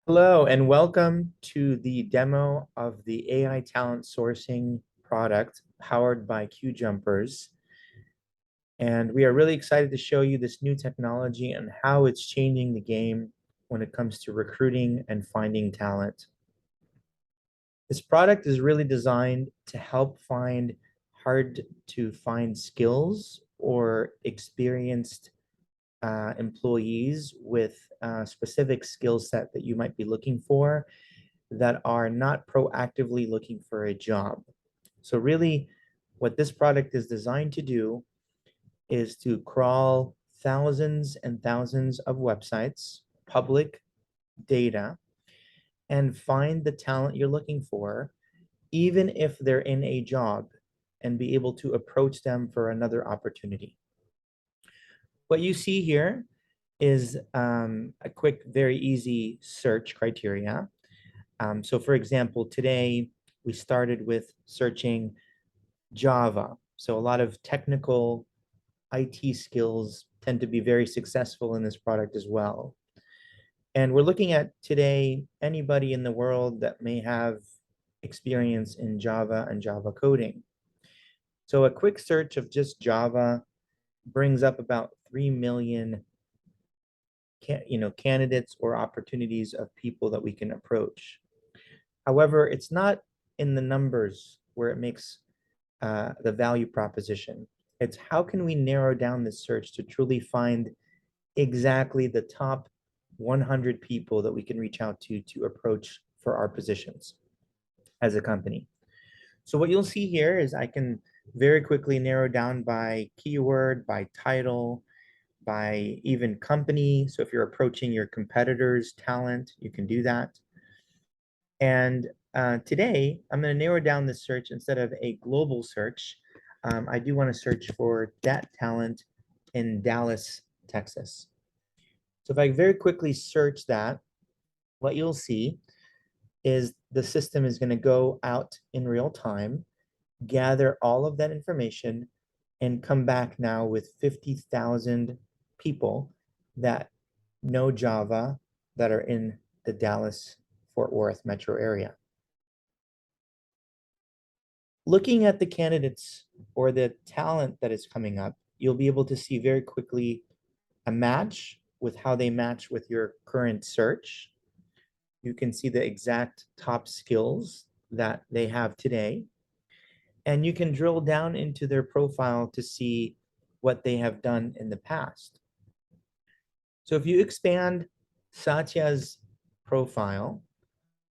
Hello and welcome to the demo of the AI Talent Sourcing product powered by QJumpers. And we are really excited to show you this new technology and how it's changing the game when it comes to recruiting and finding talent. This product is really designed to help find hard to find skills or experienced employees with a specific skill set that you might be looking for that are not proactively looking for a job. So really, what this product is designed to do is to crawl thousands and thousands of websites, public data, and find the talent you're looking for, even if they're in a job, and be able to approach them for another opportunity. What you see here is a quick, very easy search criteria. So for example, today we started with searching Java. So a lot of technical IT skills tend to be very successful in this product as well. And we're looking at today anybody in the world that may have experience in Java and Java coding. So a quick search of just Java brings up about 3 million candidates or opportunities of people that we can approach. However, it's not in the numbers where it makes the value proposition. It's how can we narrow down this search to truly find exactly the top 100 people that we can reach out to approach for our positions as a company. So what you'll see here is I can very quickly narrow down by keyword, by title, by even company. So if you're approaching your competitors' talent, you can do that. And today, I'm going to narrow down the search instead of a global search. I do want to search for that talent in Dallas, Texas. So if I very quickly search that, what you'll see is the system is going to go out in real time, gather all of that information, and come back now with 50,000 people that know Java that are in the Dallas Fort Worth metro area. Looking at the candidates or the talent that is coming up, you'll be able to see very quickly a match with how they match with your current search. You can see the exact top skills that they have today. And you can drill down into their profile to see what they have done in the past. So if you expand Satya's profile,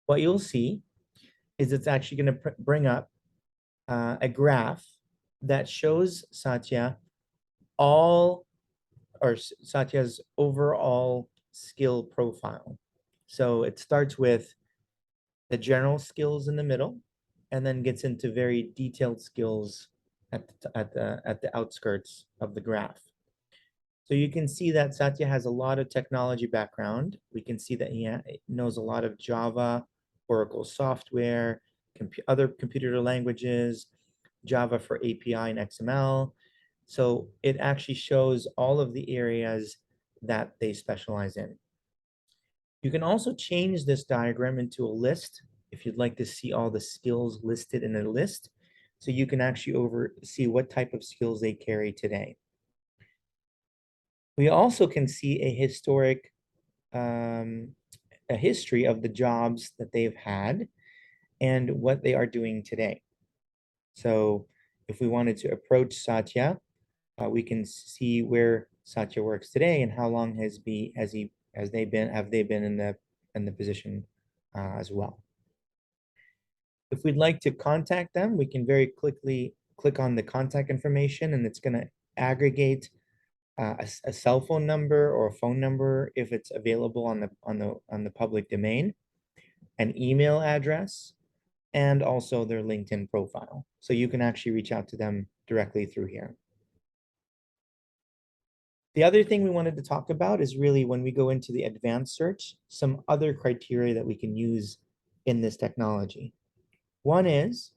what you'll see is it's actually going to bring up a graph that shows Satya's overall skill profile. So it starts with the general skills in the middle and then gets into very detailed skills at the outskirts of the graph. So you can see that Satya has a lot of technology background. We can see that he knows a lot of Java, Oracle software, other computer languages, Java for API and XML. So it actually shows all of the areas that they specialize in. You can also change this diagram into a list if you'd like to see all the skills listed in a list. So you can actually see what type of skills they carry today. We also can see a history of the jobs that they've had and what they are doing today. So if we wanted to approach Satya, we can see where Satya works today and how long have they been in the position as well. If we'd like to contact them, we can very quickly click on the contact information, and it's going to aggregate a cell phone number or a phone number if it's available on the public domain, an email address, and also their LinkedIn profile. So you can actually reach out to them directly through here. The other thing we wanted to talk about is really when we go into the advanced search, some other criteria that we can use in this technology. One is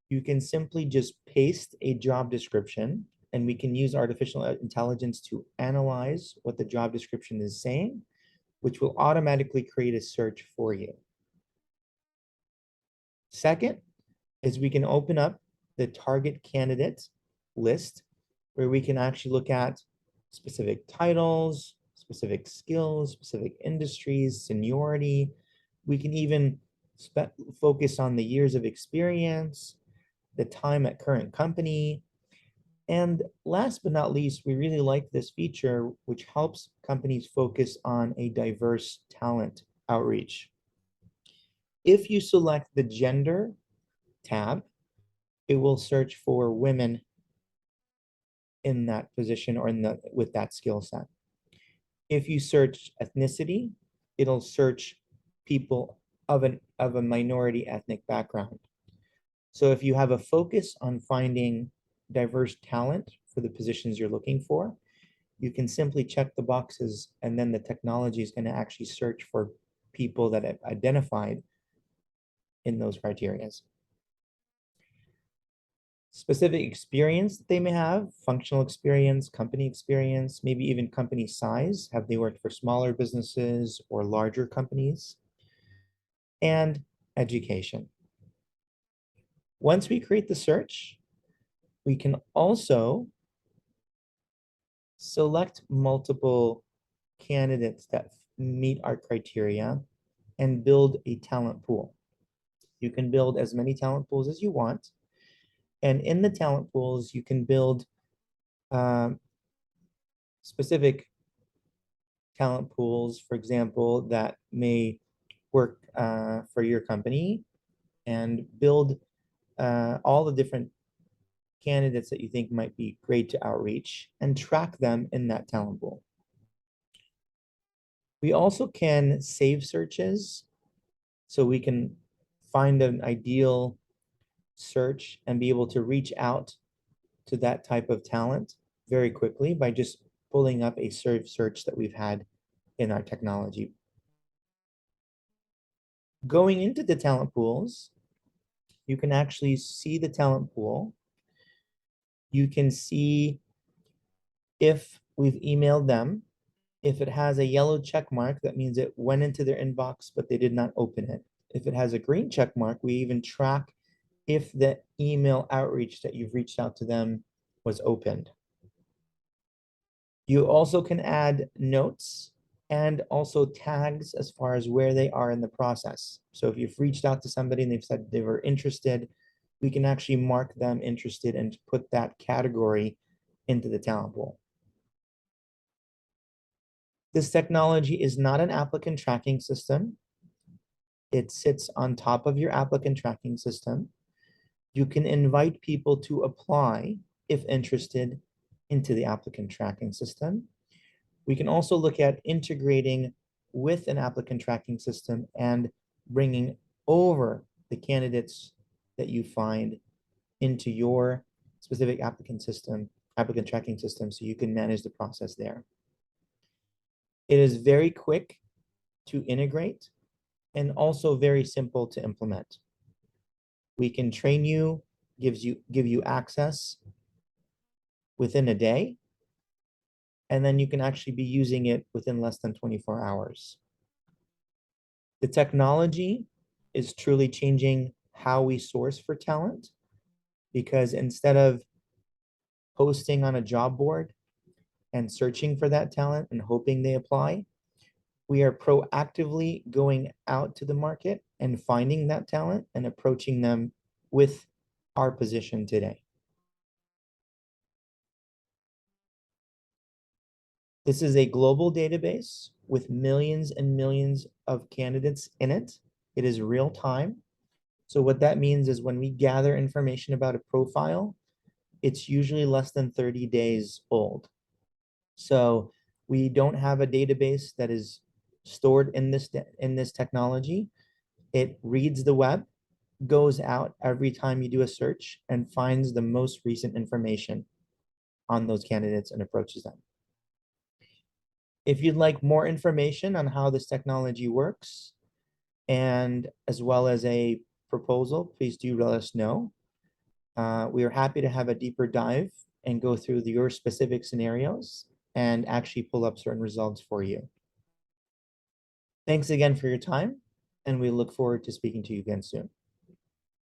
you can simply just paste a job description, and we can use artificial intelligence to analyze what the job description is saying which will automatically create a search for you. Second is we can open up the target candidate list where we can actually look at specific titles, specific skills, specific industries, seniority. We can even focus on the years of experience, the time at current company. And last but not least, we really like this feature, which helps companies focus on a diverse talent outreach. If you select the gender tab, it will search for women in that position or with that skill set. If you search ethnicity, it'll search people of a minority ethnic background. So if you have a focus on finding diverse talent for the positions you're looking for, you can simply check the boxes, and then the technology is going to actually search for people that have identified in those criteria. Specific experience that they may have, functional experience, company experience, maybe even company size. Have they worked for smaller businesses or larger companies? And education. Once we create the search, we can also select multiple candidates that meet our criteria and build a talent pool. You can build as many talent pools as you want. And in the talent pools, you can build specific talent pools, for example, that may work for your company, and build all the different candidates that you think might be great to outreach and track them in that talent pool. We also can save searches, so we can find an ideal search and be able to reach out to that type of talent very quickly by just pulling up a search that we've had in our technology. Going into the talent pools, you can actually see the talent pool. You can see if we've emailed them. If it has a yellow check mark, that means it went into their inbox, but they did not open it. If it has a green check mark, we even track if the email outreach that you've reached out to them was opened. You also can add notes and also tags as far as where they are in the process. So if you've reached out to somebody and they've said they were interested, we can actually mark them interested and put that category into the talent pool. This technology is not an applicant tracking system. It sits on top of your applicant tracking system. You can invite people to apply if interested into the applicant tracking system. We can also look at integrating with an applicant tracking system and bringing over the candidates that you find into your specific applicant tracking system, so you can manage the process there. It is very quick to integrate and also very simple to implement. We can train you, give you access within a day, and then you can actually be using it within less than 24 hours. The technology is truly changing how we source for talent, because instead of posting on a job board and searching for that talent and hoping they apply, we are proactively going out to the market and finding that talent and approaching them with our position today. This is a global database with millions and millions of candidates in it. It is real time. So what that means is when we gather information about a profile, it's usually less than 30 days old. So we don't have a database that is stored in this technology. It reads the web, goes out every time you do a search, and finds the most recent information on those candidates and approaches them. If you'd like more information on how this technology works, and as well as a proposal, please do let us know. We are happy to have a deeper dive and go through your specific scenarios and actually pull up certain results for you. Thanks again for your time, and we look forward to speaking to you again soon.